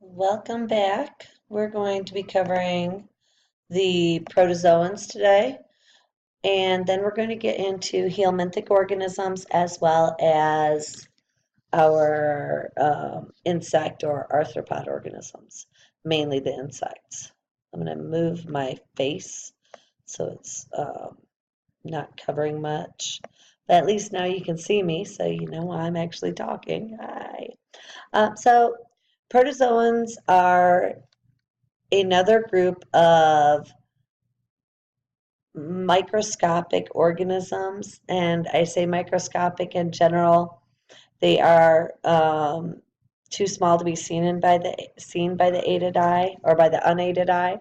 Welcome back. We're going to be covering the protozoans today, and then we're going to get into helminthic organisms as well as our insect or arthropod organisms, mainly the insects. I'm going to move my face so it's not covering much, but at least now you can see me, so you know I'm actually talking. Hi. So protozoans are another group of microscopic organisms, and I say microscopic in general. They are too small to be seen by the aided eye or by the unaided eye.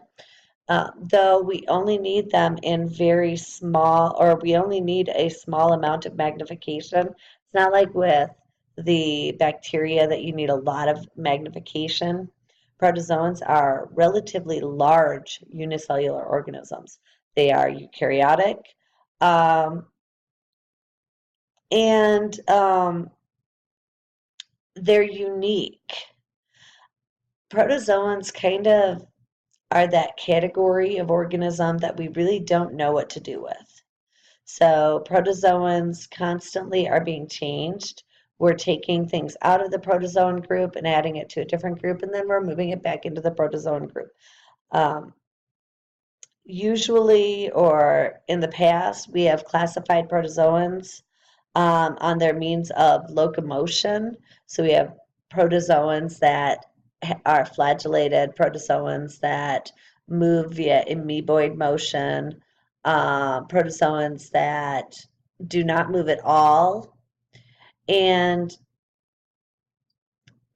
Though we only need them in very small, or we only need a small amount of magnification. It's not like with the bacteria that you need a lot of magnification. Protozoans are relatively large unicellular organisms. They are eukaryotic, um, and they're unique. Protozoans kind of are that category of organism that we really don't know what to do with. So protozoans constantly are being changed. We're taking things out of the protozoan group and adding it to a different group, and then we're moving it back into the protozoan group. Um, Usually, or in the past, we have classified protozoans on their means of locomotion. So we have protozoans that are flagellated, protozoans that move via amoeboid motion, protozoans that do not move at all. And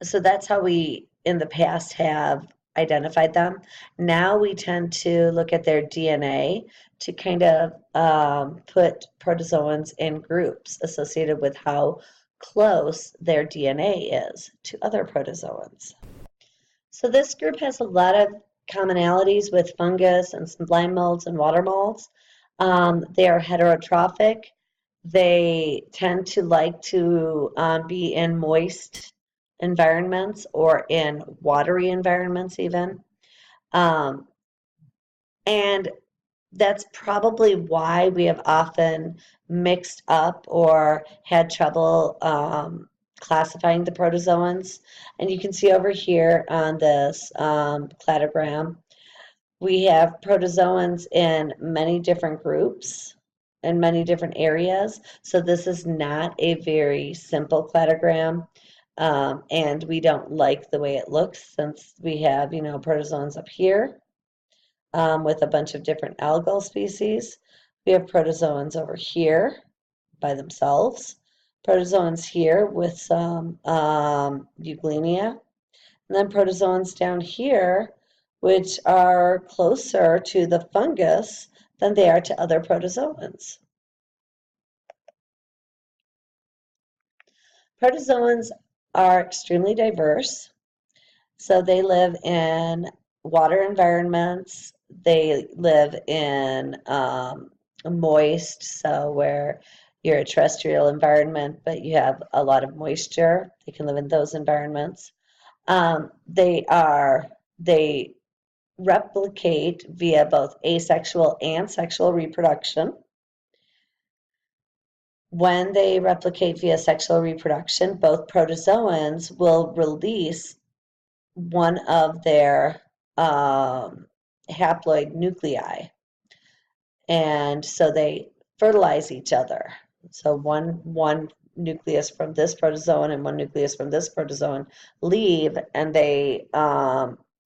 so that's how we, in the past, have identified them. Now we tend to look at their DNA to kind of put protozoans in groups associated with how close their DNA is to other protozoans. So this group has a lot of commonalities with fungus and some lime molds and water molds. They are heterotrophic. They tend to like to be in moist environments or in watery environments even. Um, and that's probably why we have often mixed up or had trouble classifying the protozoans. And you can see over here on this cladogram, we have protozoans in many different groups in many different areas. So this is not a very simple cladogram. And we don't like the way it looks since we have, protozoans up here with a bunch of different algal species. We have protozoans over here by themselves, protozoans here with some eugenia, and then protozoans down here, which are closer to the fungus than they are to other protozoans. Protozoans are extremely diverse. So they live in water environments. They live in moist, so where you're a terrestrial environment, but you have a lot of moisture. They can live in those environments. They replicate via both asexual and sexual reproduction. When they replicate via sexual reproduction, both protozoans will release one of their haploid nuclei. And so they fertilize each other. So one nucleus from this protozoan and one nucleus from this protozoan leave, and they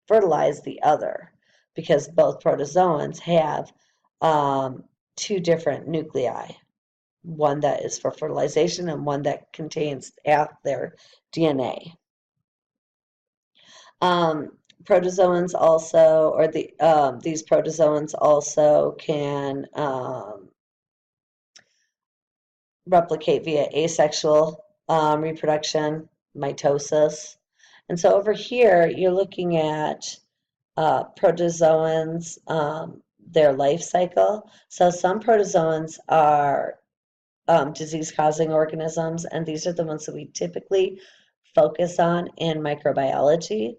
fertilize the other because both protozoans have two different nuclei, one that is for fertilization and one that contains their DNA. Protozoans also, or these protozoans also can replicate via asexual reproduction, mitosis. And so over here, you're looking at protozoans, their life cycle. So some protozoans are disease-causing organisms, and these are the ones that we typically focus on in microbiology.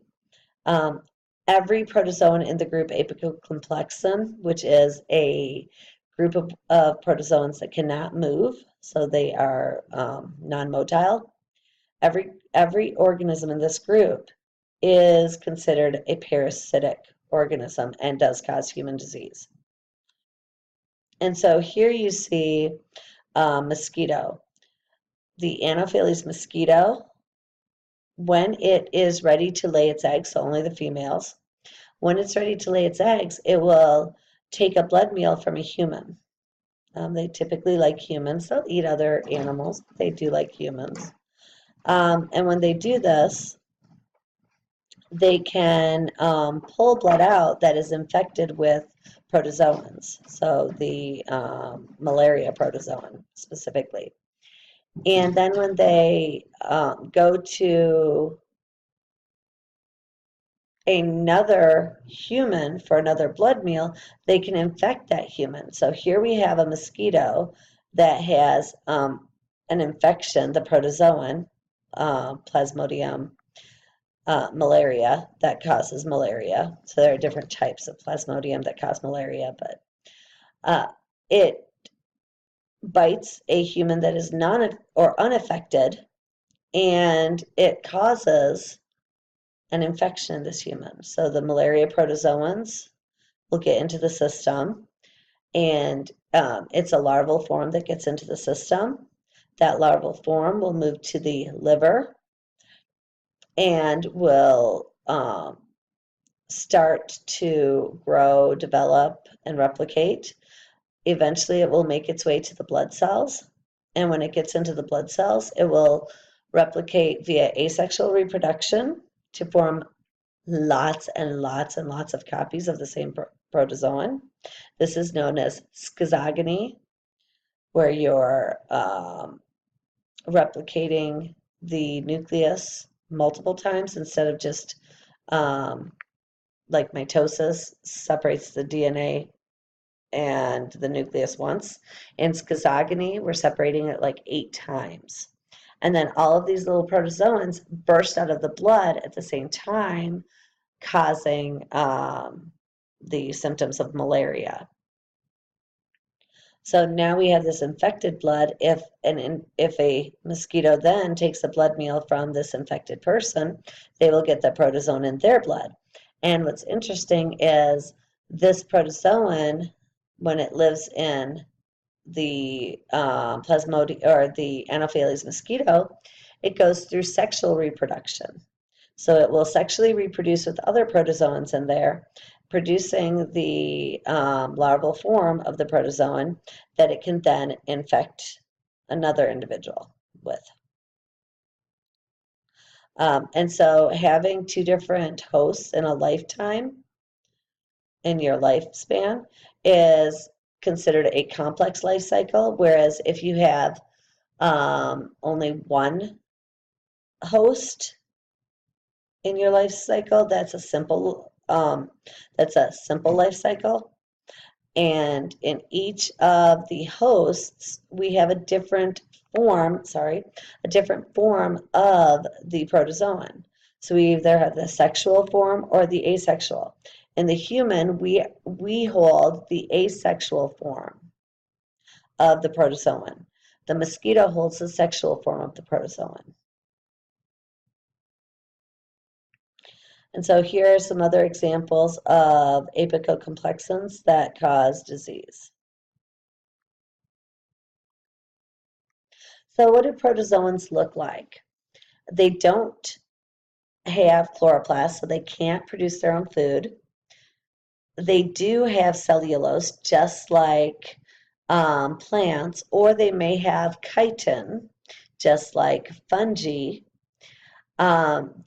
Um, every protozoan in the group Apicocomplexan, which is a group of protozoans that cannot move, so they are non-motile. Every organism in this group is considered a parasitic organism and does cause human disease. And so here you see mosquito. The Anopheles mosquito, when it is ready to lay its eggs, so only the females, when it's ready to lay its eggs, it will take a blood meal from a human. They typically like humans. They'll eat other animals, but they do like humans. And when they do this, they can pull blood out that is infected with protozoans, so the malaria protozoan specifically. And then when they go to another human for another blood meal, they can infect that human. So here we have a mosquito that has an infection, the protozoan, Plasmodium malaria, that causes malaria. So there are different types of Plasmodium that cause malaria, but it bites a human that is non or unaffected, and it causes an infection in this human. So the malaria protozoans will get into the system, and it's a larval form that gets into the system. That larval form will move to the liver and will start to grow, develop, and replicate. Eventually, it will make its way to the blood cells. And when it gets into the blood cells, it will replicate via asexual reproduction to form lots and lots and lots of copies of the same protozoan. This is known as schizogony, where you're replicating the nucleus multiple times instead of just like mitosis separates the DNA and the nucleus once. In schizogony, we're separating it like 8 times. And then all of these little protozoans burst out of the blood at the same time, causing the symptoms of malaria. So now we have this infected blood. If a mosquito then takes a blood meal from this infected person, they will get the protozoan in their blood. And what's interesting is this protozoan, when it lives in the Plasmodium or the Anopheles mosquito, it goes through sexual reproduction. So it will sexually reproduce with other protozoans in there, producing the larval form of the protozoan that it can then infect another individual with. And so having 2 different hosts in a lifetime, in your lifespan, is considered a complex life cycle, whereas if you have only one host in your life cycle, that's a simple life cycle. And in each of the hosts, we have a different form of the protozoan. So we either have the sexual form or the asexual. In the human, we hold the asexual form of the protozoan. The mosquito holds the sexual form of the protozoan. And so here are some other examples of apicocomplexans that cause disease. So what do protozoans look like? They don't have chloroplasts, so they can't produce their own food. They do have cellulose, just like plants, or they may have chitin, just like fungi.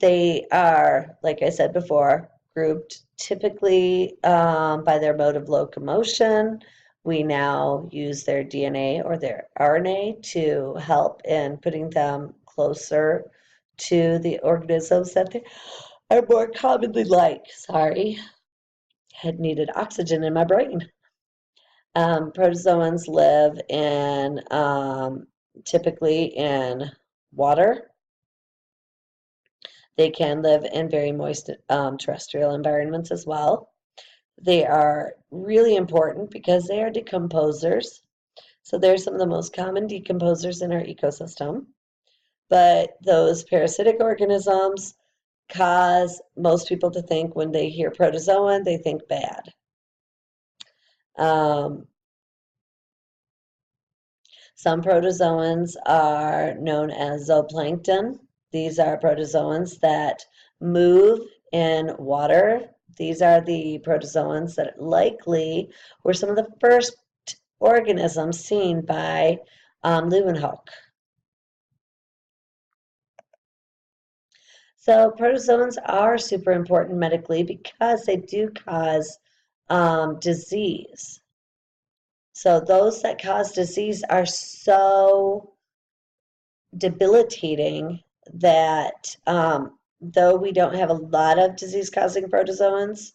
They are, like I said before, grouped typically by their mode of locomotion. We now use their DNA or their RNA to help in putting them closer to the organisms that they are more commonly like. Sorry, had needed oxygen in my brain. Protozoans live in typically in water. They can live in very moist terrestrial environments as well. They are really important because they are decomposers. So they're some of the most common decomposers in our ecosystem. But those parasitic organisms cause most people to think when they hear protozoan, they think bad. Um, some protozoans are known as zooplankton. These are protozoans that move in water. These are the protozoans that likely were some of the first organisms seen by Leeuwenhoek. So protozoans are super important medically because they do cause disease. So those that cause disease are so debilitating that though we don't have a lot of disease-causing protozoans,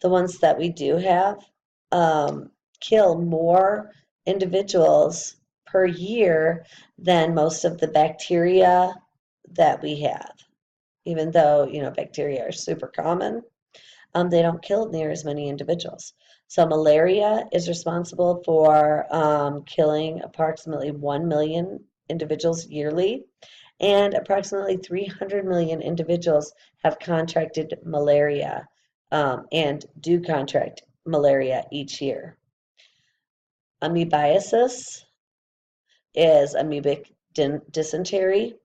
the ones that we do have kill more individuals per year than most of the bacteria that we have. Even though, bacteria are super common, they don't kill near as many individuals. So malaria is responsible for killing approximately 1 million individuals yearly, and approximately 300 million individuals have contracted malaria and do contract malaria each year. Amoebiasis is amoebic dysentery.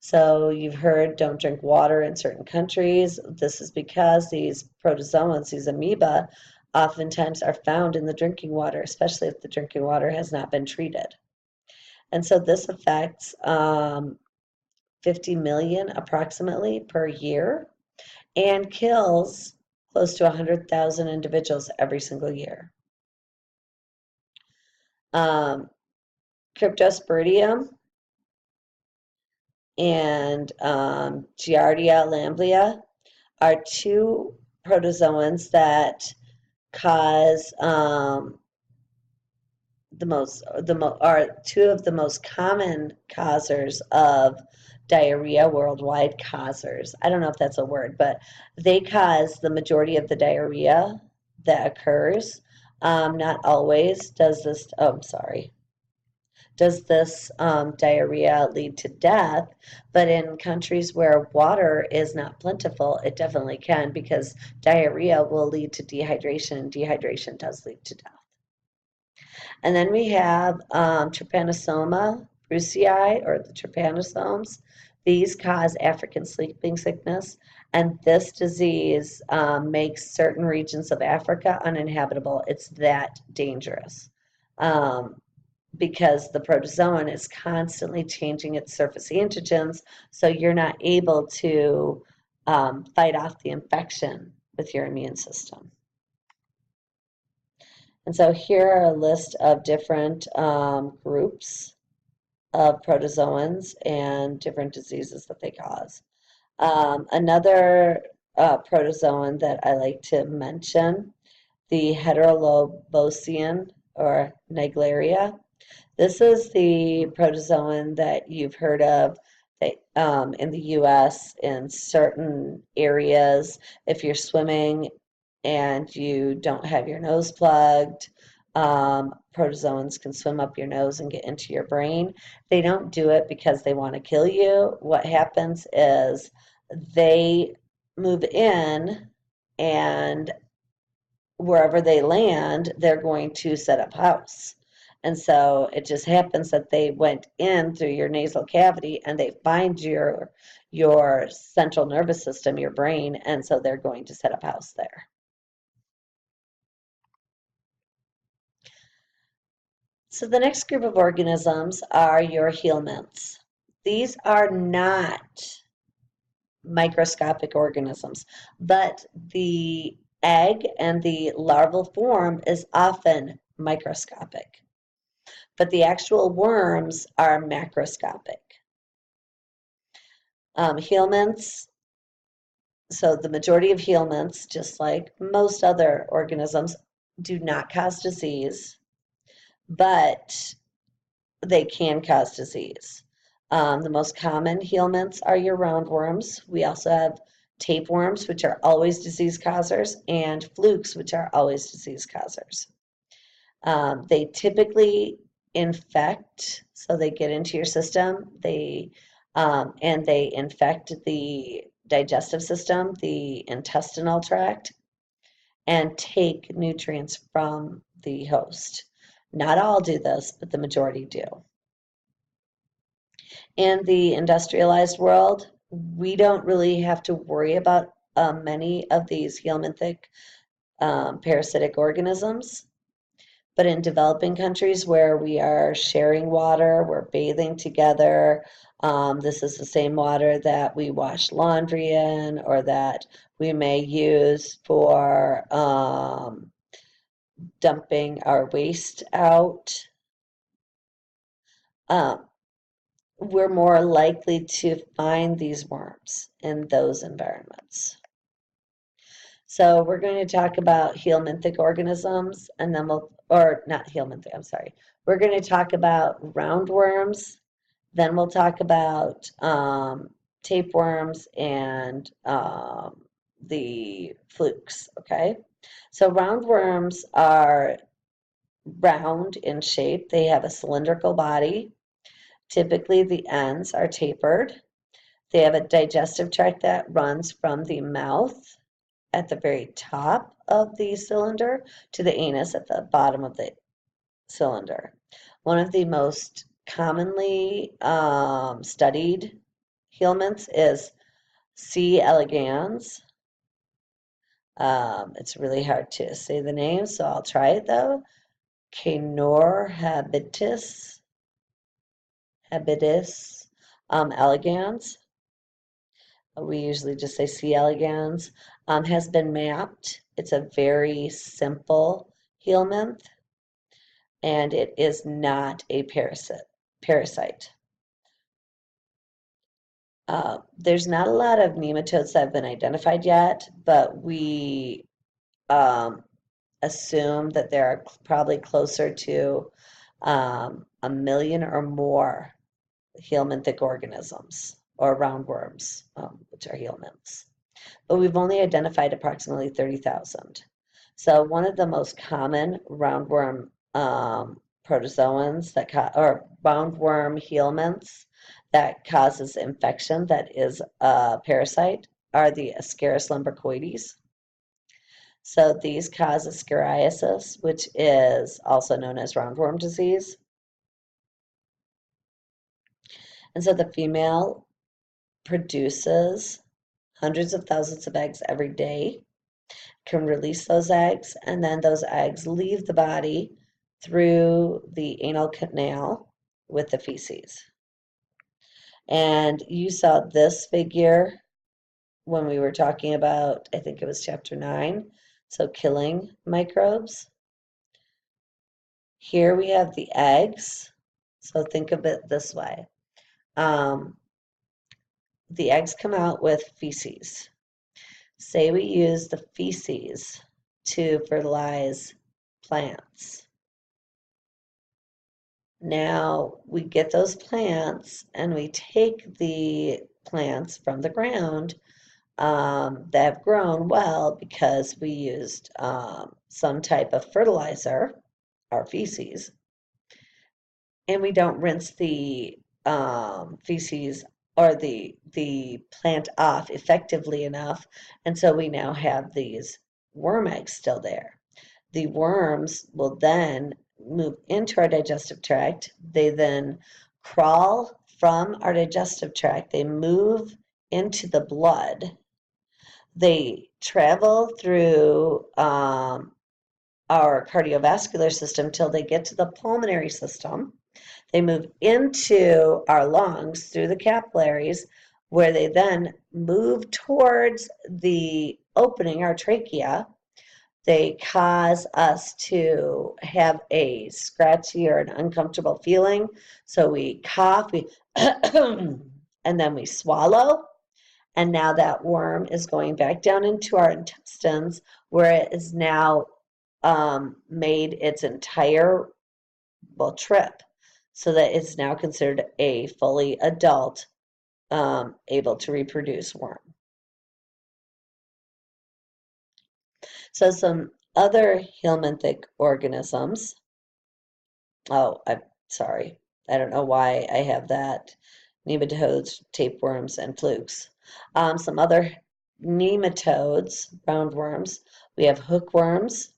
So you've heard don't drink water in certain countries. This is because these protozoans, these amoeba, oftentimes are found in the drinking water, especially if the drinking water has not been treated. And so this affects 50 million approximately per year and kills close to 100,000 individuals every single year. Cryptosporidium and Giardia lamblia are two protozoans that cause are two of the most common causers of diarrhea worldwide. Causers. I don't know if that's a word, but they cause the majority of the diarrhea that occurs. Not always does this. Oh, I'm sorry. Does this diarrhea lead to death? But in countries where water is not plentiful, it definitely can, because diarrhea will lead to dehydration, and dehydration does lead to death. And then we have Trypanosoma brucei, or the trypanosomes. These cause African sleeping sickness, and this disease makes certain regions of Africa uninhabitable. It's that dangerous. Because the protozoan is constantly changing its surface antigens, so you're not able to fight off the infection with your immune system. And so here are a list of different groups of protozoans and different diseases that they cause. Another protozoan that I like to mention, the heterolobosian or Naegleria. This is the protozoan that you've heard of that, in the U.S. in certain areas. If you're swimming and you don't have your nose plugged, protozoans can swim up your nose and get into your brain. They don't do it because they want to kill you. What happens is they move in, and wherever they land, they're going to set up house. And so it just happens that they went in through your nasal cavity and they find your central nervous system, your brain, and so they're going to set up house there. So the next group of organisms are your helminths. These are not microscopic organisms, but the egg and the larval form is often microscopic. But the actual worms are macroscopic. Helminths, so the majority of helminths, just like most other organisms, do not cause disease, but they can cause disease. The most common helminths are your roundworms. We also have tapeworms, which are always disease causers, and flukes, which are always disease causers. They typically infect, so they get into your system. And they infect the digestive system, the intestinal tract, and take nutrients from the host. Not all do this, but the majority do. In the industrialized world, we don't really have to worry about many of these helminthic parasitic organisms. But in developing countries where we are sharing water, we're bathing together, this is the same water that we wash laundry in or that we may use for dumping our waste out. We're more likely to find these worms in those environments. So we're going to talk about helminthic organisms, and then or not helminthic, I'm sorry. We're going to talk about roundworms, then we'll talk about tapeworms and the flukes, okay? So roundworms are round in shape. They have a cylindrical body. Typically, the ends are tapered. They have a digestive tract that runs from the mouth at the very top of the cylinder to the anus at the bottom of the cylinder. One of the most commonly studied helminths is C. elegans. It's really hard to say the name, so I'll try it though. Canor habitus elegans. We usually just say C. elegans, has been mapped. It's a very simple helminth, and it is not a parasite. There's not a lot of nematodes that have been identified yet, but we assume that there are probably closer to 1,000,000 or more helminthic organisms or roundworms, which are helminths. But we've only identified approximately 30,000. So one of the most common roundworm protozoans or roundworm helminths that causes infection that is a parasite are the Ascaris lumbricoides. So these cause ascariasis, which is also known as roundworm disease. And so the female produces hundreds of thousands of eggs every day, can release those eggs, and then those eggs leave the body through the anal canal with the feces. And you saw this figure when we were talking about, I think it was chapter 9, so killing microbes. Here we have the eggs, so think of it this way. The eggs come out with feces. Say we use the feces to fertilize plants. Now we get those plants and we take the plants from the ground that have grown well because we used some type of fertilizer, our feces, and we don't rinse the feces or the plant off effectively enough, and so we now have these worm eggs still there. The worms will then move into our digestive tract. They then crawl from our digestive tract. They move into the blood. They travel through our cardiovascular system till they get to the pulmonary system. They move into our lungs through the capillaries, where they then move towards the opening, our trachea. They cause us to have a scratchy or an uncomfortable feeling. So we cough, and then we swallow. And now that worm is going back down into our intestines, where it is now made its entire trip. so that it's now considered a fully adult, able to reproduce worm. So some other helminthic organisms. Oh, I'm sorry. I don't know why I have that. Nematodes, tapeworms, and flukes. Some other nematodes, roundworms. We have hookworms.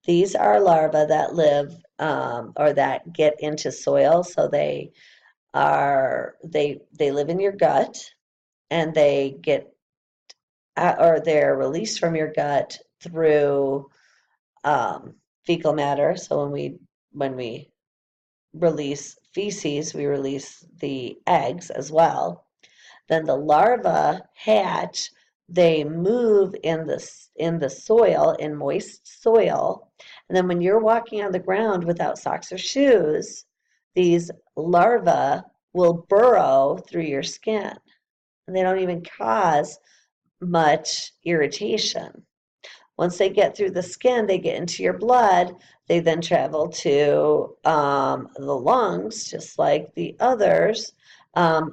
These are larvae that live, or that get into soil. So they live in your gut, and they get or they're released from your gut through, fecal matter. So when we release feces, we release the eggs as well. Then the larvae hatch. They move in the soil, in moist soil. And then when you're walking on the ground without socks or shoes, these larvae will burrow through your skin. And they don't even cause much irritation. Once they get through the skin, they get into your blood. They then travel to, the lungs, just like the others,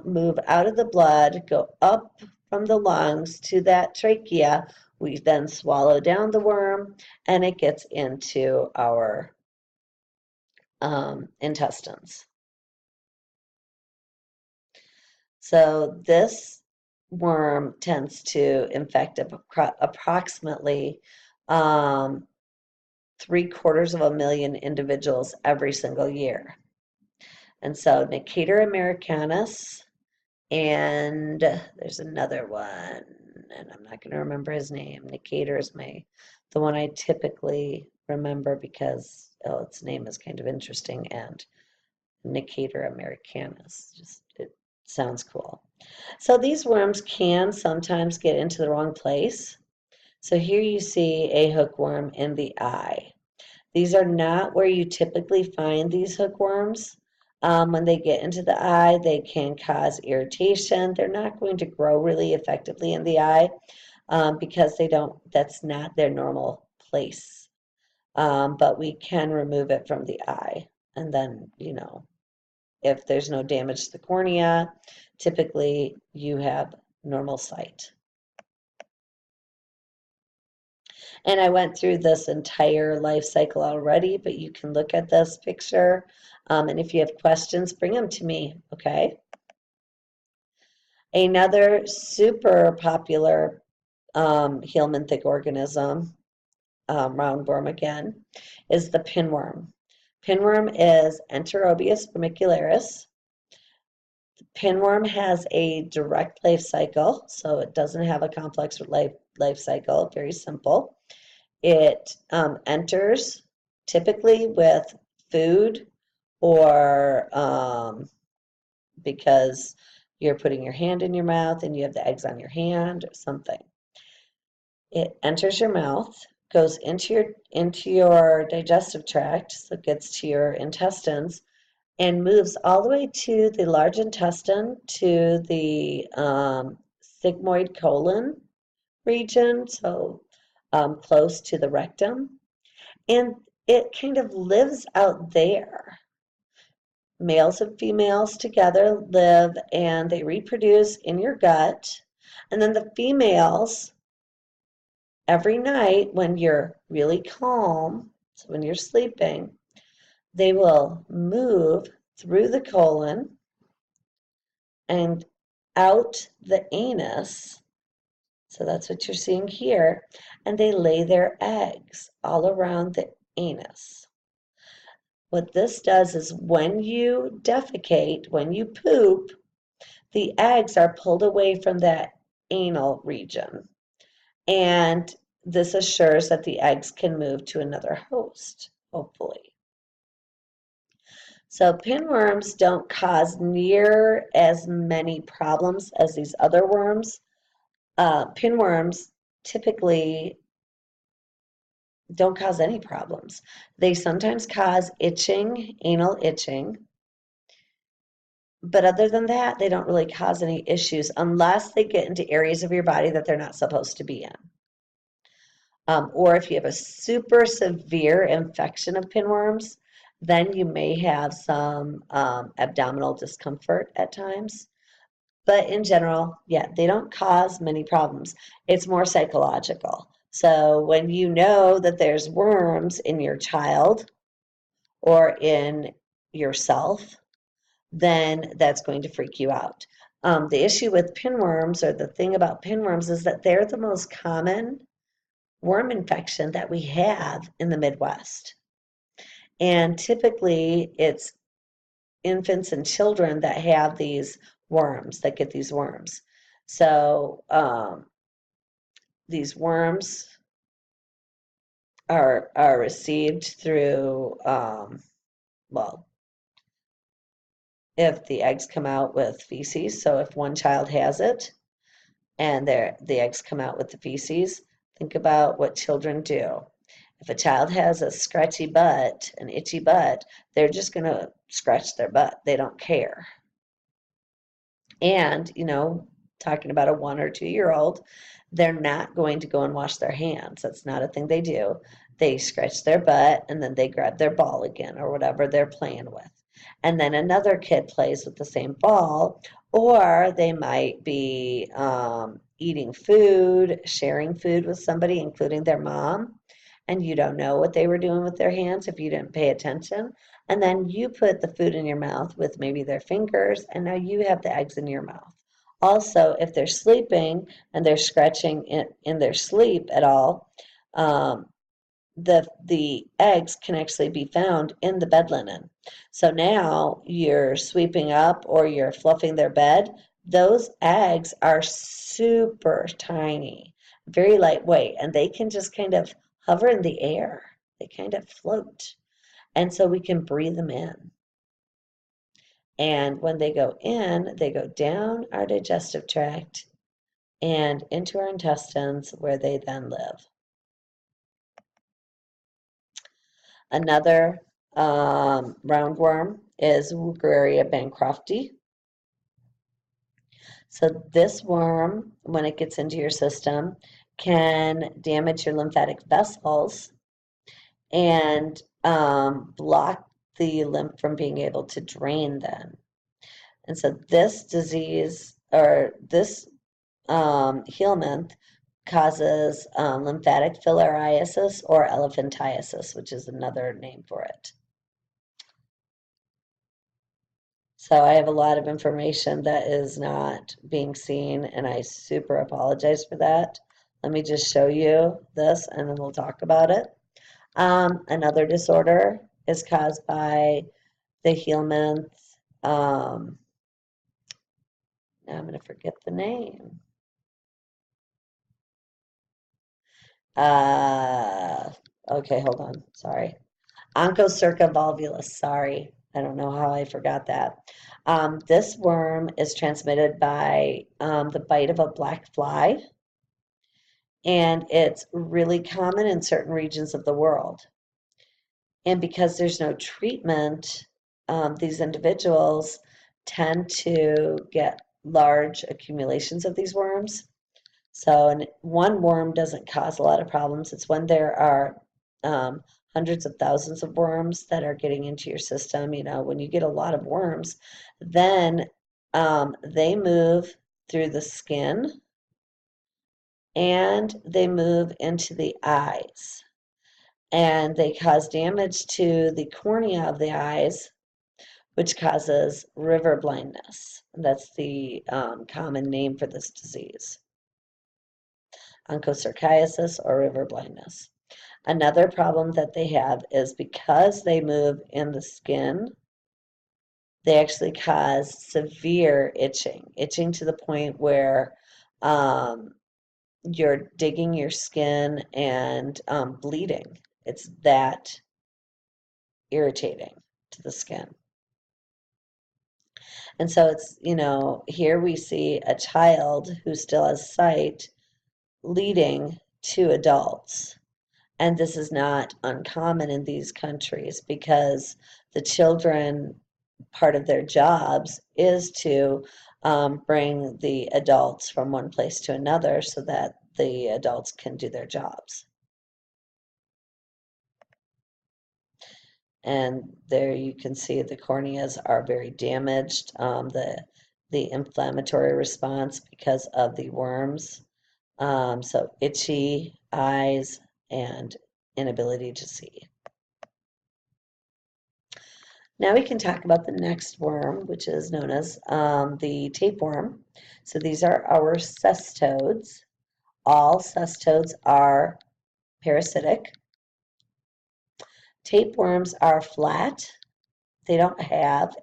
move out of the blood, go up from the lungs to that trachea. We then swallow down the worm, and it gets into our, intestines. So this worm tends to infect approximately, um, 750,000 individuals every single year. And so Necator americanus, and there's another one, and I'm not going to remember his name. Necator is the one I typically remember because, oh, its name is kind of interesting, and Necator americanus, just it sounds cool. So these worms can sometimes get into the wrong place. So here you see a hookworm in the eye. These are not where you typically find these hookworms. When they get into the eye, they can cause irritation. They're not going to grow really effectively in the eye, because that's not their normal place. But we can remove it from the eye. And then, if there's no damage to the cornea, typically you have normal sight. And I went through this entire life cycle already, but you can look at this picture. And if you have questions, bring them to me, okay? Another super popular, helminthic organism, roundworm again, is the pinworm. Pinworm is Enterobius vermicularis. The pinworm has a direct life cycle, so it doesn't have a complex life cycle, very simple. It, enters typically with food, or, because you're putting your hand in your mouth and you have the eggs on your hand or something. It enters your mouth, goes into your digestive tract, so it gets to your intestines, and moves all the way to the large intestine, to the, sigmoid colon region, so, close to the rectum, and it kind of lives out there. Males and females together live, and they reproduce in your gut. And then the females, every night when you're really calm, so when you're sleeping, they will move through the colon and out the anus. So that's what you're seeing here. And they lay their eggs all around the anus. What this does is when you defecate, when you poop, the eggs are pulled away from that anal region. And this assures that the eggs can move to another host, hopefully. So pinworms don't cause near as many problems as these other worms. Pinworms typically don't cause any problems. They sometimes cause itching, anal itching, but other than that, they don't really cause any issues unless they get into areas of your body that they're not supposed to be in. Or if you have a super severe infection of pinworms, then you may have some abdominal discomfort at times. But in general, yeah, they don't cause many problems. It's more psychological. So when you know that there's worms in your child or in yourself, then that's going to freak you out. The issue with pinworms, or the thing about pinworms, is that they're the most common worm infection that we have in the Midwest. And typically, it's infants and children that have these worms, that get these worms. So these worms are received through, well, if the eggs come out with feces. So if one child has it and the eggs come out with the feces, think about what children do. If a child has a scratchy butt, an itchy butt, they're just going to scratch their butt. They don't care. And, talking about a 1 or 2 year old, they're not going to go and wash their hands. That's not a thing they do. They scratch their butt and then they grab their ball again or whatever they're playing with. And then another kid plays with the same ball, or they might be eating food, sharing food with somebody, including their mom, and you don't know what they were doing with their hands if you didn't pay attention. And then you put the food in your mouth with maybe their fingers, and now you have the eggs in your mouth. Also, if they're sleeping and they're scratching in their sleep at all, um, the eggs can actually be found in the bed linen. So now you're sweeping up or you're fluffing their bed. Those eggs are super tiny, very lightweight, and they can just kind of hover in the air. They kind of float. And so we can breathe them in. And when they go in, they go down our digestive tract and into our intestines where they then live. Another roundworm is Wuchereria bancrofti. So this worm, when it gets into your system, can damage your lymphatic vessels and block the lymph from being able to drain then. And so this disease, or this helminth, causes lymphatic filariasis or elephantiasis, which is another name for it. So I have a lot of information that is not being seen, and I super apologize for that. Let me just show you this, and then we'll talk about it. Another disorder is caused by the helminth. Now I'm going to forget the name. Okay, hold on. Sorry. Onchocerca volvulus. Sorry. I don't know how I forgot that. This worm is transmitted by the bite of a black fly, and it's really common in certain regions of the world. And because there's no treatment, these individuals tend to get large accumulations of these worms. So one worm doesn't cause a lot of problems. It's when there are hundreds of thousands of worms that are getting into your system. When you get a lot of worms, then they move through the skin and they move into the eyes. And they cause damage to the cornea of the eyes, which causes river blindness. That's the common name for this disease. Onchocerciasis or river blindness. Another problem that they have is because they move in the skin, they actually cause severe itching to the point where you're digging your skin and bleeding. It's that irritating to the skin. And so it's, here we see a child who still has sight leading to adults. And this is not uncommon in these countries because the children, part of their jobs is to bring the adults from one place to another so that the adults can do their jobs. And there you can see the corneas are very damaged, the inflammatory response because of the worms. So itchy eyes and inability to see. Now we can talk about the next worm, which is known as the tapeworm. So these are our cestodes. All cestodes are parasitic. Tapeworms are flat. They don't have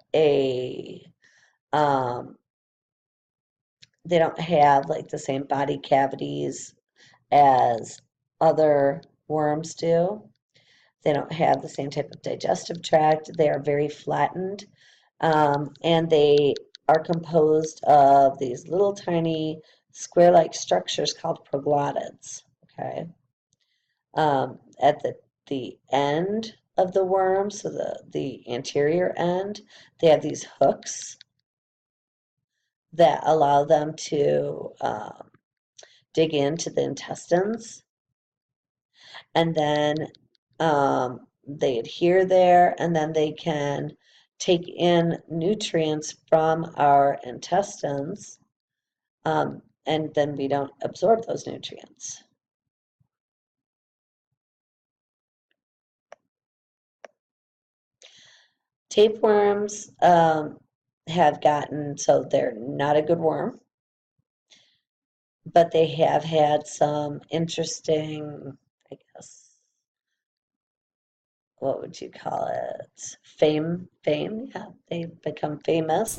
um, they don't have like the same body cavities as other worms do. They don't have the same type of digestive tract. They are very flattened, and they are composed of these little tiny square-like structures called proglottids. Okay, at the end of the worm, so the anterior end, they have these hooks that allow them to dig into the intestines, and then they adhere there, and then they can take in nutrients from our intestines, and then we don't absorb those nutrients. Tapeworms have gotten, so they're not a good worm, but they have had some interesting, I guess, what would you call it? Fame, yeah, they've become famous.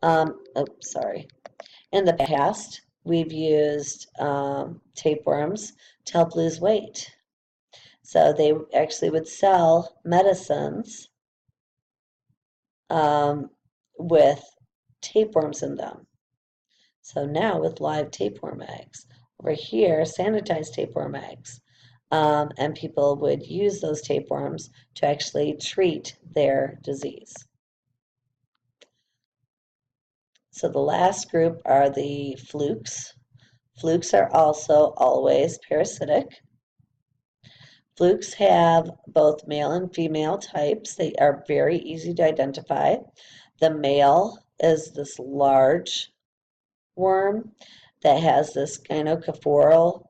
Oh, sorry. In the past, we've used tapeworms to help lose weight. So they actually would sell medicines um, with tapeworms in them. So now with live tapeworm eggs, over here, sanitized tapeworm eggs. And people would use those tapeworms to actually treat their disease. So the last group are the flukes. Flukes are also always parasitic. Flukes have both male and female types. They are very easy to identify. The male is this large worm that has this gynocephoral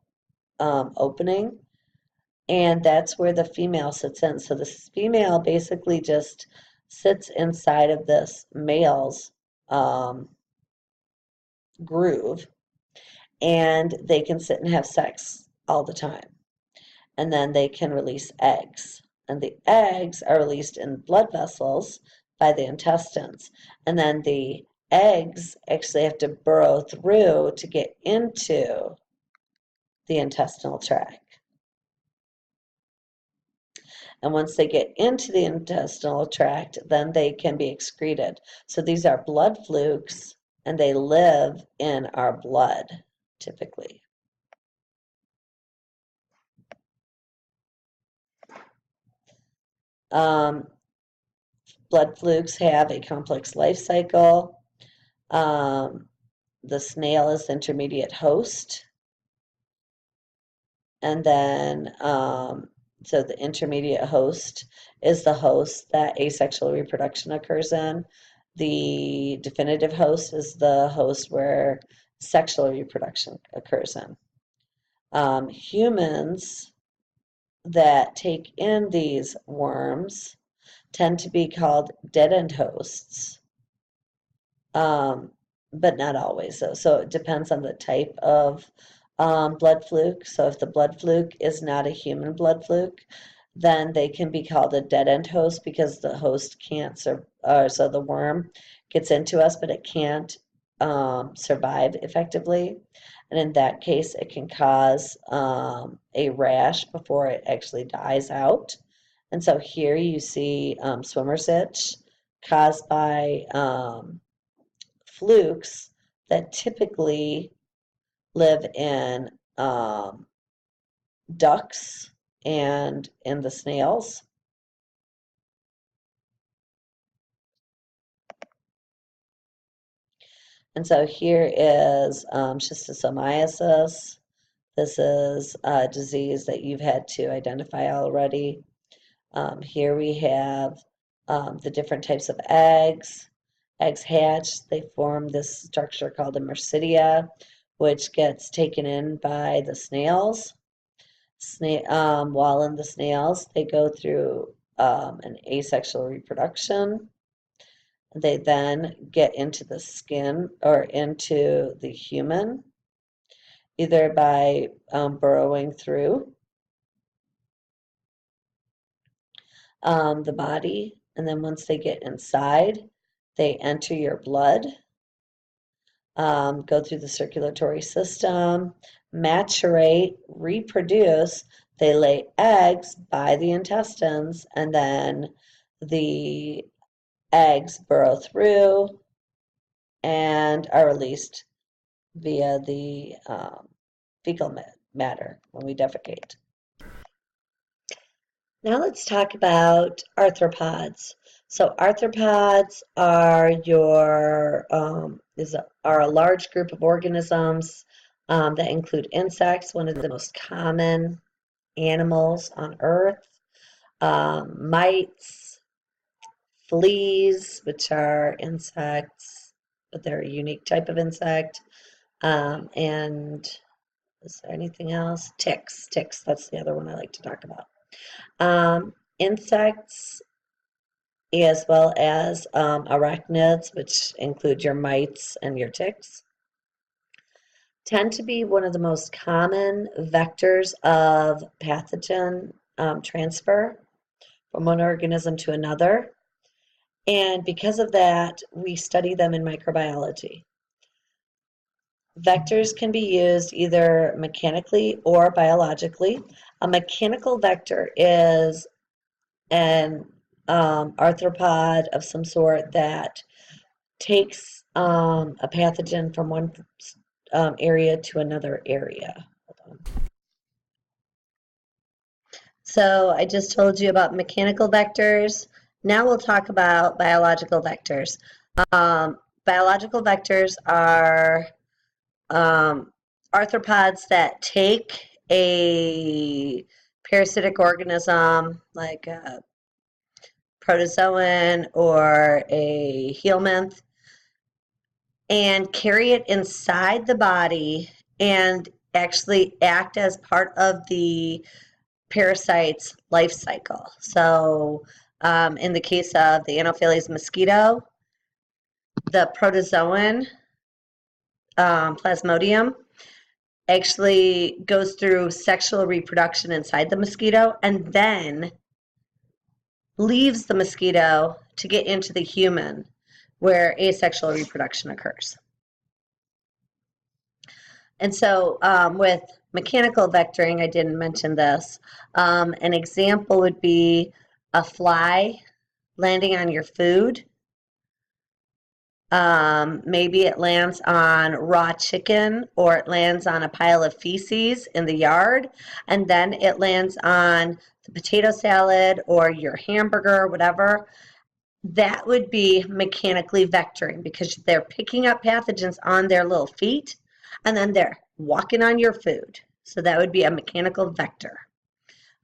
opening, and that's where the female sits in. So this female basically just sits inside of this male's groove, and they can sit and have sex all the time. And then they can release eggs. And the eggs are released in blood vessels by the intestines. And then the eggs actually have to burrow through to get into the intestinal tract. And once they get into the intestinal tract, then they can be excreted. So these are blood flukes, and they live in our blood, typically. Blood flukes have a complex life cycle. The snail is the intermediate host. And then, so the intermediate host is the host that asexual reproduction occurs in. The definitive host is the host where sexual reproduction occurs in. Humans that take in these worms tend to be called dead-end hosts, but not always. So it depends on the type of blood fluke. So if the blood fluke is not a human blood fluke, then they can be called a dead-end host because the host can't so the worm gets into us, but it can't survive effectively. And in that case, it can cause a rash before it actually dies out. And so here you see swimmer's itch caused by flukes that typically live in ducks and in the snails. And so here is schistosomiasis. This is a disease that you've had to identify already. Here we have the different types of eggs. Eggs hatch, they form this structure called a mycelium, which gets taken in by the snails. While in the snails, they go through an asexual reproduction. They then get into the skin or into the human, either by burrowing through the body, and then once they get inside, they enter your blood, go through the circulatory system, maturate, reproduce. They lay eggs by the intestines, and then the eggs burrow through and are released via the fecal matter when we defecate. Now let's talk about arthropods. So arthropods are are a large group of organisms that include insects, one of the most common animals on Earth, mites, fleas, which are insects, but they're a unique type of insect, and is there anything else? Ticks, that's the other one I like to talk about. Insects, as well as arachnids, which include your mites and your ticks, tend to be one of the most common vectors of pathogen transfer from one organism to another. And because of that, we study them in microbiology. Vectors can be used either mechanically or biologically. A mechanical vector is an arthropod of some sort that takes a pathogen from one area to another area. Hold on. So I just told you about mechanical vectors. Now we'll talk about biological vectors. Biological vectors are arthropods that take a parasitic organism like a protozoan or a helminth and carry it inside the body and actually act as part of the parasite's life cycle. So in the case of the Anopheles mosquito, the protozoan Plasmodium actually goes through sexual reproduction inside the mosquito and then leaves the mosquito to get into the human where asexual reproduction occurs. And so with mechanical vectoring, I didn't mention this, an example would be a fly landing on your food. Maybe it lands on raw chicken or it lands on a pile of feces in the yard, and then it lands on the potato salad or your hamburger or whatever. That would be mechanically vectoring because they're picking up pathogens on their little feet and then they're walking on your food. So that would be a mechanical vector.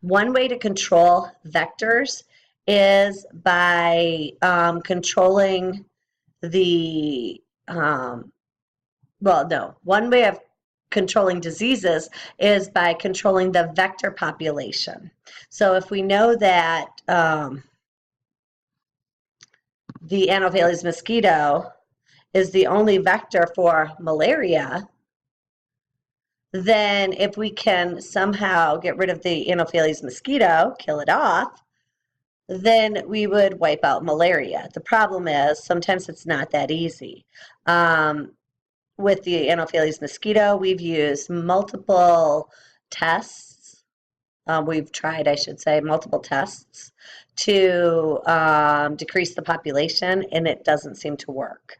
One way to control vectors is by controlling the one way of controlling diseases is by controlling the vector population. So if we know that the Anopheles mosquito is the only vector for malaria, then if we can somehow get rid of the Anopheles mosquito, kill it off, then we would wipe out malaria. The problem is sometimes it's not that easy. With the Anopheles mosquito, we've used multiple tests. We've tried, I should say, multiple tests to decrease the population, and it doesn't seem to work.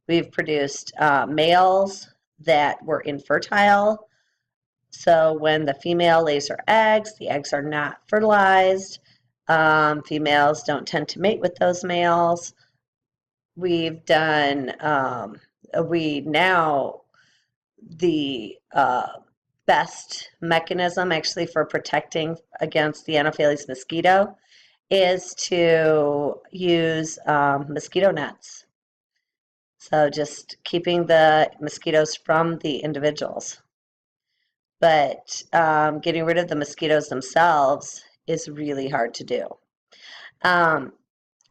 We've produced males that were infertile. So when the female lays her eggs, the eggs are not fertilized. Females don't tend to mate with those males. We've done, the best mechanism actually for protecting against the Anopheles mosquito is to use mosquito nets. So just keeping the mosquitoes from the individuals. But getting rid of the mosquitoes themselves is really hard to do. An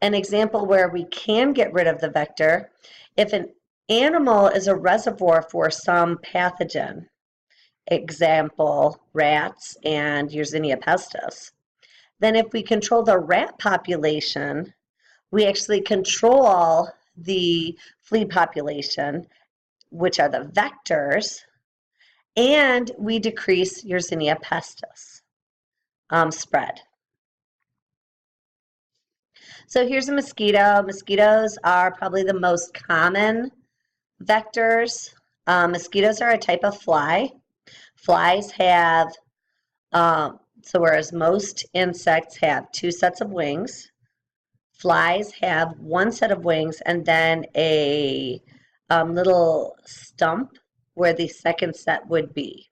example where we can get rid of the vector, if an animal is a reservoir for some pathogen, example, rats and Yersinia pestis, then if we control the rat population, we actually control the flea population, which are the vectors, and we decrease Yersinia pestis spread. So here's a mosquito. Mosquitoes are probably the most common vectors. Mosquitoes are a type of fly. Flies have, so whereas most insects have 2 sets of wings, flies have 1 set of wings and then a little stump where the second set would be.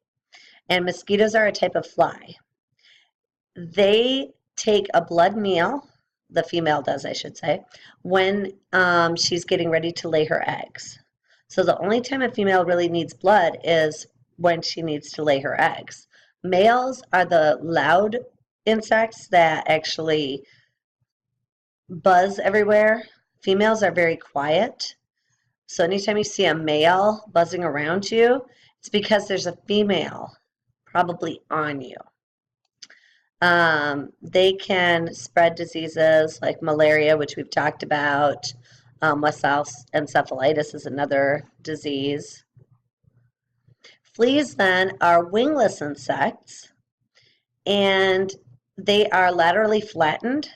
And mosquitoes are a type of fly. They take a blood meal, the female does, I should say, when she's getting ready to lay her eggs. So the only time a female really needs blood is when she needs to lay her eggs. Males are the loud insects that actually buzz everywhere. Females are very quiet. So anytime you see a male buzzing around you, it's because there's a female probably on you. They can spread diseases like malaria, which we've talked about. West Nile encephalitis is another disease. Fleas then are wingless insects, and they are laterally flattened.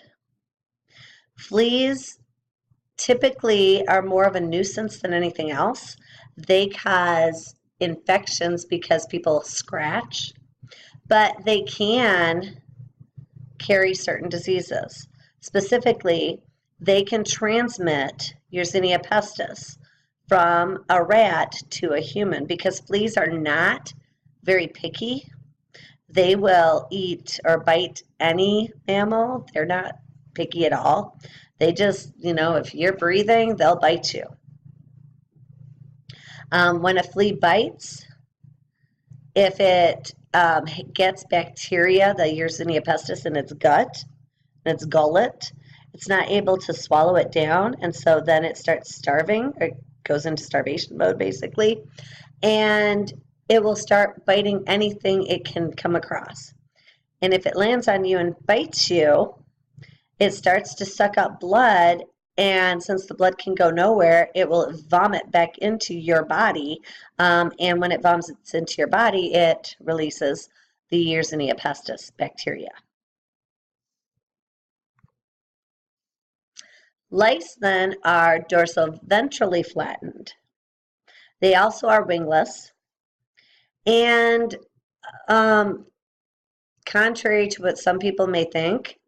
Fleas typically are more of a nuisance than anything else. They cause infections because people scratch, but they can carry certain diseases. Specifically, they can transmit Yersinia pestis from a rat to a human because fleas are not very picky. They will eat or bite any mammal. They're not picky at all. They just, if you're breathing, they'll bite you. When a flea bites, if it gets bacteria, the Yersinia pestis, in its gut, in its gullet, it's not able to swallow it down, and so then it starts starving, or goes into starvation mode, basically, and it will start biting anything it can come across. And if it lands on you and bites you, it starts to suck up blood, and since the blood can go nowhere, it will vomit back into your body, and when it vomits into your body, it releases the Yersinia pestis bacteria. Lice then are dorsoventrally flattened. They also are wingless, and contrary to what some people may think,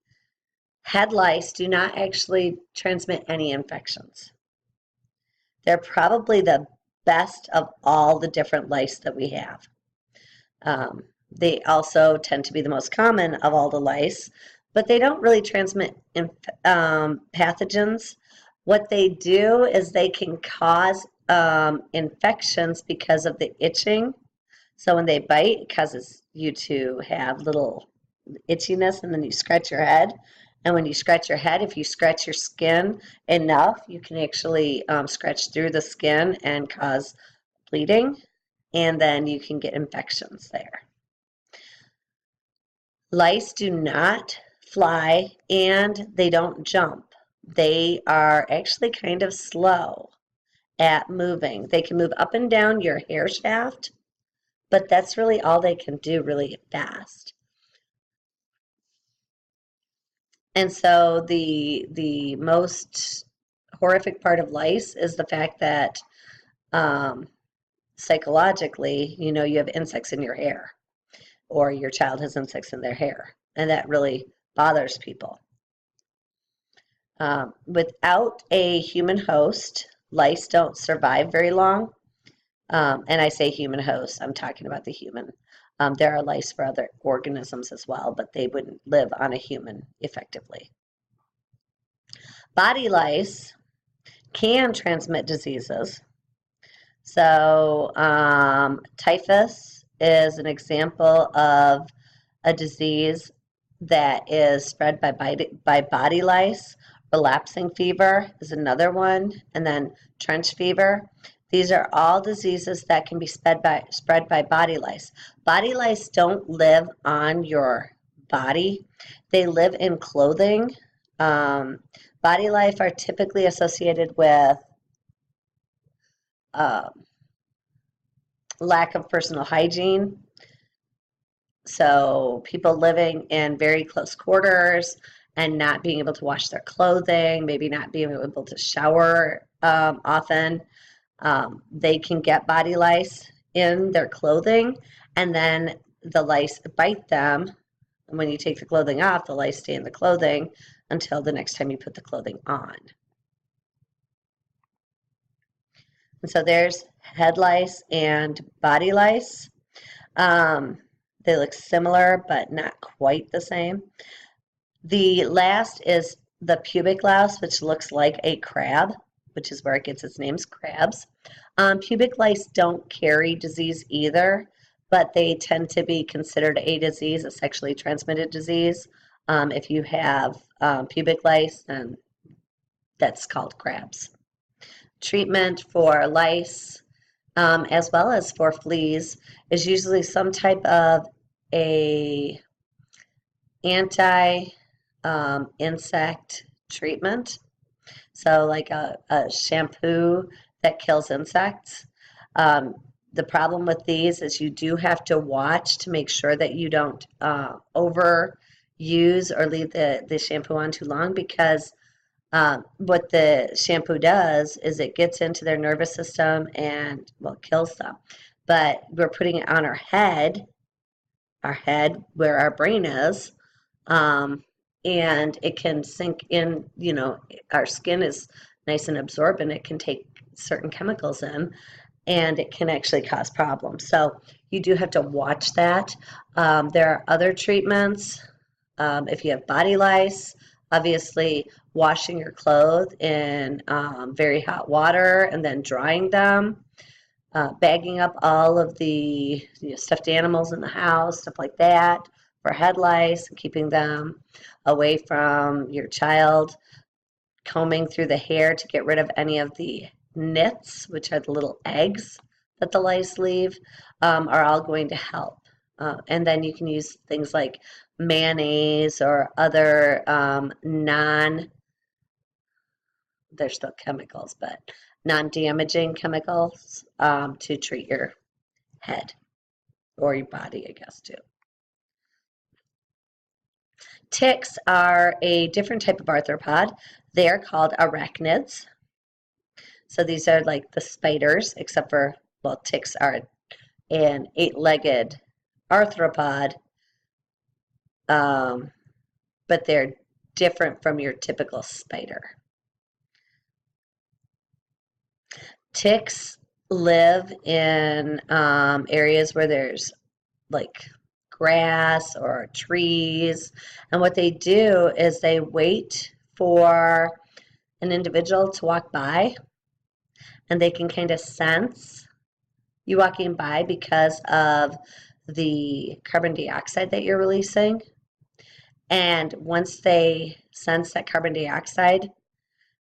head lice do not actually transmit any infections. They're probably the best of all the different lice that we have. They also tend to be the most common of all the lice, but they don't really transmit pathogens. What they do is they can cause infections because of the itching. So when they bite, it causes you to have little itchiness, and then you scratch your head. And when you scratch your head, if you scratch your skin enough, you can actually scratch through the skin and cause bleeding, and then you can get infections there. Lice do not fly, and they don't jump. They are actually kind of slow at moving. They can move up and down your hair shaft, but that's really all they can do really fast. And so the most horrific part of lice is the fact that psychologically, you have insects in your hair, or your child has insects in their hair, and that really bothers people. Without a human host, lice don't survive very long. And I say human host, I'm talking about the human. There are lice for other organisms as well, but they wouldn't live on a human effectively. Body lice can transmit diseases. So typhus is an example of a disease that is spread by body lice. Relapsing fever is another one, and then trench fever. These are all diseases that can be spread by body lice. Body lice don't live on your body. They live in clothing. Body lice are typically associated with uh, lack of personal hygiene. So people living in very close quarters and not being able to wash their clothing, maybe not being able to shower often, they can get body lice in their clothing, and then the lice bite them. And when you take the clothing off, the lice stay in the clothing until the next time you put the clothing on. And so there's head lice and body lice. They look similar, but not quite the same. The last is the pubic louse, which looks like a crab, which is where it gets its name, crabs. Pubic lice don't carry disease either, but they tend to be considered a disease, a sexually transmitted disease. If you have pubic lice, then that's called crabs. Treatment for lice, as well as for fleas, is usually some type of a anti-insect treatment. So like a shampoo that kills insects. The problem with these is you do have to watch to make sure that you don't overuse or leave the shampoo on too long, because what the shampoo does is it gets into their nervous system and, well, kills them. But we're putting it on our head where our brain is, and it can sink in. Our skin is nice and absorbent. It can take certain chemicals in, and it can actually cause problems. So you do have to watch that. There are other treatments. If you have body lice, obviously washing your clothes in very hot water and then drying them. Bagging up all of the stuffed animals in the house, stuff like that, for head lice, keeping them away from your child. Combing through the hair to get rid of any of the nits, which are the little eggs that the lice leave, are all going to help. And then you can use things like mayonnaise or other they're still chemicals, but non-damaging chemicals to treat your head or your body, I guess, too. Ticks are a different type of arthropod. They are called arachnids. So these are like the spiders, except for, well, ticks are an 8-legged arthropod, but they're different from your typical spider. Ticks live in areas where there's like grass or trees, and what they do is they wait for an individual to walk by, and they can kind of sense you walking by because of the carbon dioxide that you're releasing. And once they sense that carbon dioxide,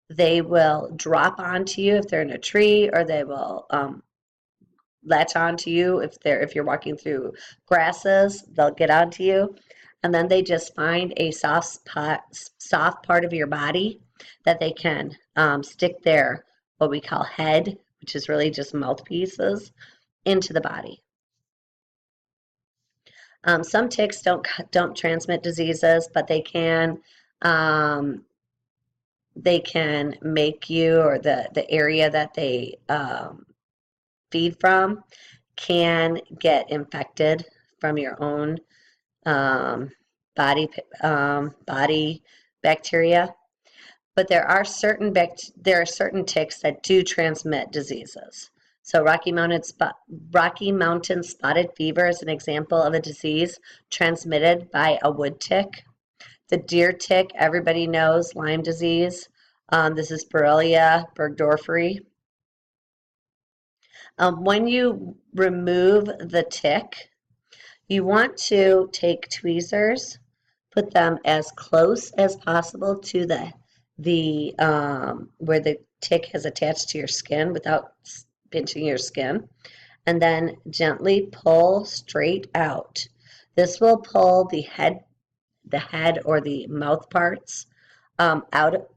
they will drop onto you if they're in a tree, or they will latch onto you if you're walking through grasses. They'll get onto you, and then they just find a soft part of your body that they can stick their, what we call head, which is really just mouthpieces, into the body. Some ticks don't transmit diseases, but they can make you, or the area that they feed from can get infected from your own body bacteria. But there are certain ticks that do transmit diseases. So Rocky Mountain spotted fever is an example of a disease transmitted by a wood tick. The deer tick, everybody knows, Lyme disease. This is Borrelia burgdorferi. When you remove the tick, you want to take tweezers, put them as close as possible to the where the tick has attached to your skin without pinching your skin, and then gently pull straight out. This will pull the head or the mouth parts out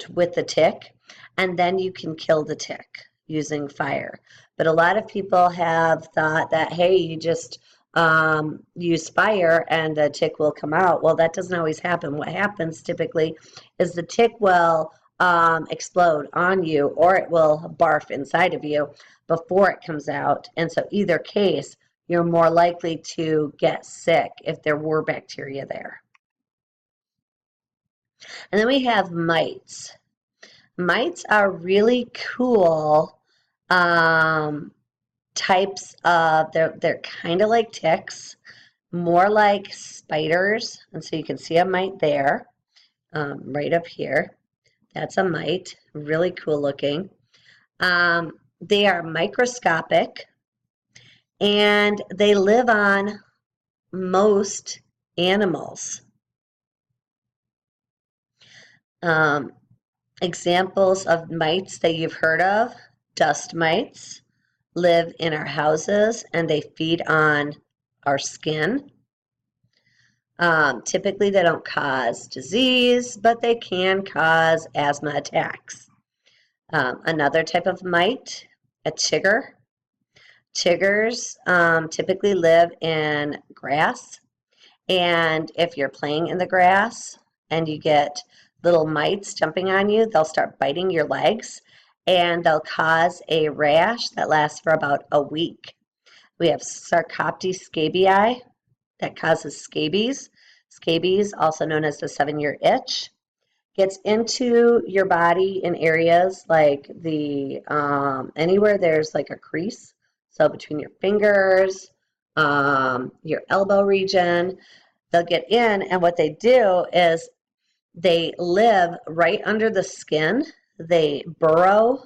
with the tick, and then you can kill the tick using fire. But a lot of people have thought that, hey, you just use fire and the tick will come out. Well, that doesn't always happen. What happens typically is the tick will explode on you, or it will barf inside of you before it comes out. And so either case, you're more likely to get sick if there were bacteria there. And then we have mites. Mites are really cool types of, they're kind of like ticks, more like spiders. And so you can see a mite there, right up here. That's a mite, really cool looking. They are microscopic, and they live on most animals. Examples of mites that you've heard of: dust mites live in our houses and they feed on our skin. Typically, they don't cause disease, but they can cause asthma attacks. Another type of mite, a chigger. Chiggers typically live in grass, and if you're playing in the grass and you get little mites jumping on you, they'll start biting your legs, and they'll cause a rash that lasts for about a week. We have Sarcoptes scabiei that causes scabies. Scabies, also known as the 7-year itch, gets into your body in areas like the anywhere there's like a crease. So between your fingers, your elbow region, they'll get in, and what they do is they live right under the skin. They burrow,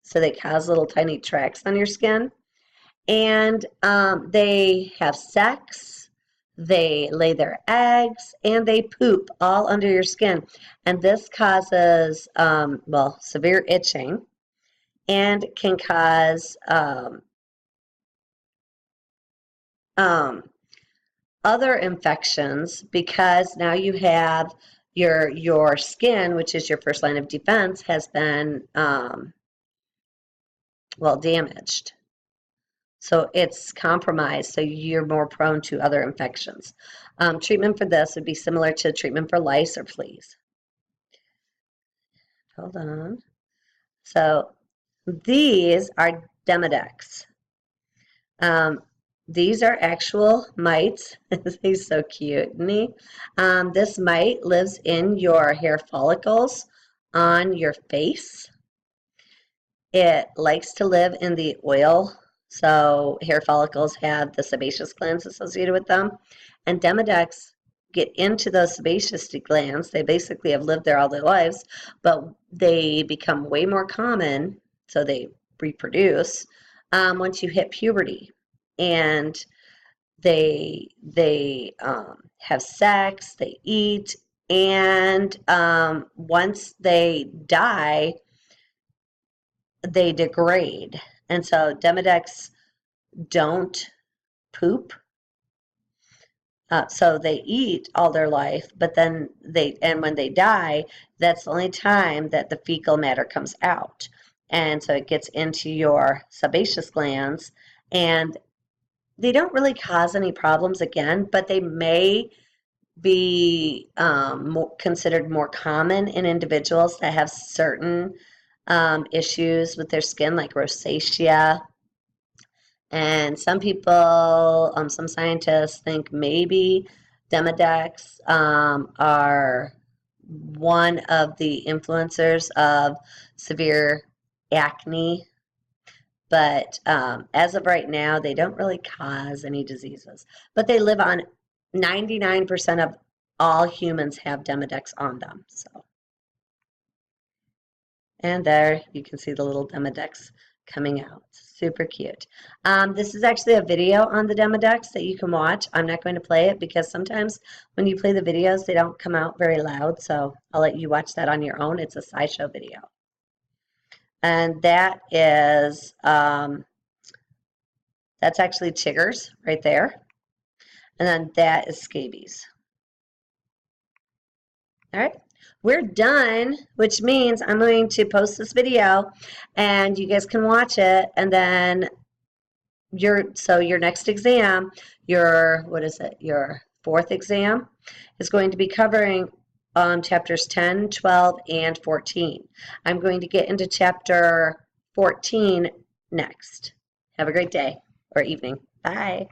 so they cause little tiny tracks on your skin. And they have sex, they lay their eggs, and they poop all under your skin. And this causes, well, severe itching, and can cause other infections, because now you have your skin, which is your first line of defense, has been well, damaged. So it's compromised, so you're more prone to other infections. Treatment for this would be similar to treatment for lice or fleas. Hold on. So these are demodex. These are actual mites. He's so cute, isn't he? This mite lives in your hair follicles on your face. It likes to live in the oil. So hair follicles have the sebaceous glands associated with them. And demodex get into those sebaceous glands. They basically have lived there all their lives, but they become way more common, so they reproduce once you hit puberty. And they have sex, they eat, and once they die, they degrade. And so demodex don't poop. So they eat all their life, but then when they die, that's the only time that the fecal matter comes out. And so it gets into your sebaceous glands, and they don't really cause any problems again, but they may be considered more common in individuals that have certain issues with their skin, like rosacea. And some people, some scientists think maybe demodex are one of the influencers of severe acne. But as of right now, they don't really cause any diseases. But they live on 99% of all humans have demodex on them. So. And there you can see the little demodex coming out. Super cute. This is actually a video on the demodex that you can watch. I'm not going to play it because sometimes when you play the videos, they don't come out very loud, so I'll let you watch that on your own. It's a SciShow video. And that is, that's actually chiggers right there. And then that is scabies. All right, we're done, which means I'm going to post this video and you guys can watch it, and then your next exam, your fourth exam is going to be covering chapters 10, 12, and 14. I'm going to get into chapter 14 next. Have a great day or evening. Bye.